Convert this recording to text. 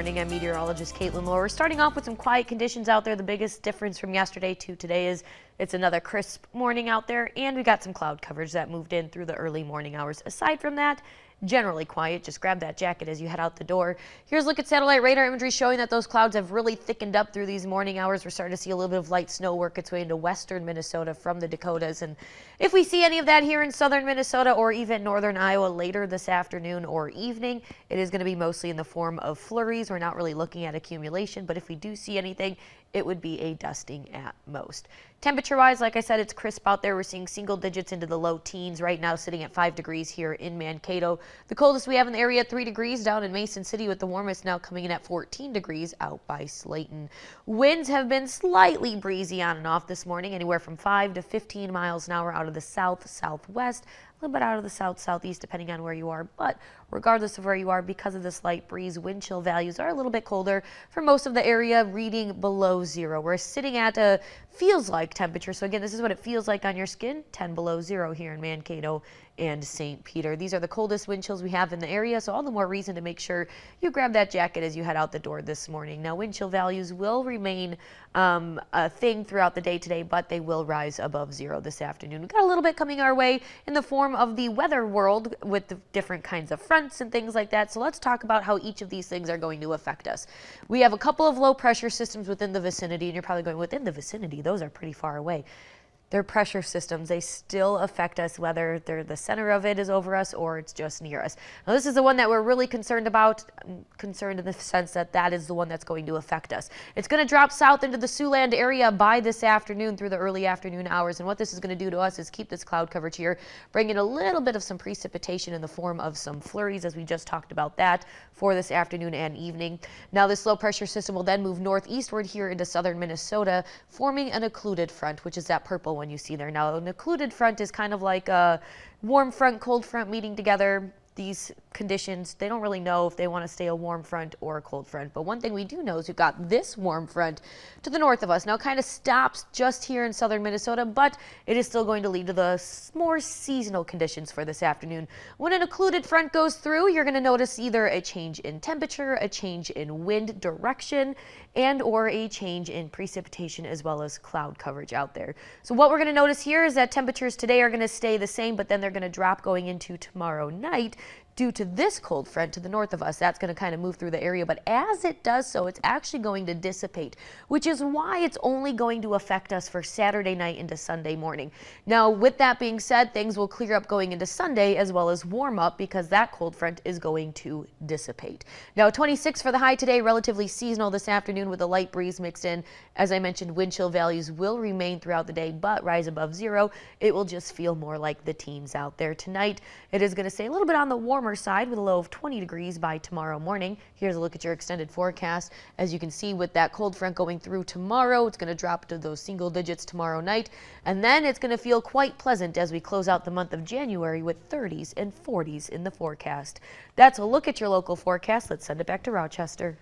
Morning, I'm meteorologist Caitlyn Lorr. We're starting off with some quiet conditions out there. The biggest difference from yesterday to today is it's another crisp morning out there, and we got some cloud coverage that moved in through the early morning hours. Aside from that, generally quiet. Just grab that jacket as you head out the door. Here's a look at satellite radar imagery showing that those clouds have really thickened up through these morning hours. We're starting to see a little bit of light snow work its way into western Minnesota from the Dakotas. And if we see any of that here in southern Minnesota or even northern Iowa later this afternoon or evening, it is going to be mostly in the form of flurries. We're not really looking at accumulation, but if we do see anything, it would be a dusting at most. Temperature-wise, like I said, it's crisp out there. We're seeing single digits into the low teens right now, sitting at 5 degrees here in Mankato. The coldest we have in the area, 3 degrees down in Mason City, with the warmest now coming in at 14 degrees out by Slayton. Winds have been slightly breezy on and off this morning, anywhere from 5 to 15 miles an hour out of the south-southwest. A little bit out of the south-southeast depending on where you are, but regardless of where you are, because of this light breeze, wind chill values are a little bit colder for most of the area, reading below zero. We're sitting at a feels like temperature, so again, this is what it feels like on your skin, 10 below zero here in Mankato and St. Peter. These are the coldest wind chills we have in the area, so all the more reason to make sure you grab that jacket as you head out the door this morning. Now, wind chill values will remain a thing throughout the day today, but they will rise above zero this afternoon. We've got a little bit coming our way in the form of the weather world with the different kinds of fronts and things like that. So let's talk about how each of these things are going to affect us. We have a couple of low pressure systems within the vicinity, and you're probably going, within the vicinity? Those are pretty far away. They're pressure systems. They still affect us, whether the center of it is over us or it's just near us. Now, this is the one that we're really concerned about. I'm concerned in the sense that that is the one that's going to affect us. It's going to drop south into the Siouxland area by this afternoon through the early afternoon hours. And what this is going to do to us is keep this cloud coverage here, bring in a little bit of some precipitation in the form of some flurries, as we just talked about that, for this afternoon and evening. Now, this low pressure system will then move northeastward here into southern Minnesota, forming an occluded front, which is that purple one you see there. Now, an occluded front is kind of like a warm front, cold front meeting together. These conditions, they don't really know if they want to stay a warm front or a cold front. But one thing we do know is we've got this warm front to the north of us. Now, it kind of stops just here in southern Minnesota, but it is still going to lead to the more seasonal conditions for this afternoon. When an occluded front goes through, you're going to notice either a change in temperature, a change in wind direction, and or a change in precipitation as well as cloud coverage out there. So what we're going to notice here is that temperatures today are going to stay the same, but then they're going to drop going into tomorrow night due to this cold front to the north of us. That's going to kind of move through the area, but as it does so, it's actually going to dissipate, which is why it's only going to affect us for Saturday night into Sunday morning. Now, with that being said, things will clear up going into Sunday as well as warm up because that cold front is going to dissipate. Now, 26 for the high today, relatively seasonal this afternoon with a light breeze mixed in. As I mentioned, wind chill values will remain throughout the day, but rise above zero. It will just feel more like the teens out there tonight. It is going to stay a little bit on the warmer side with a low of 20 degrees by tomorrow morning. Here's a look at your extended forecast. As you can see, with that cold front going through tomorrow, it's going to drop to those single digits tomorrow night, and then it's going to feel quite pleasant as we close out the month of January with 30s and 40s in the forecast. That's a look at your local forecast. Let's send it back to Rochester.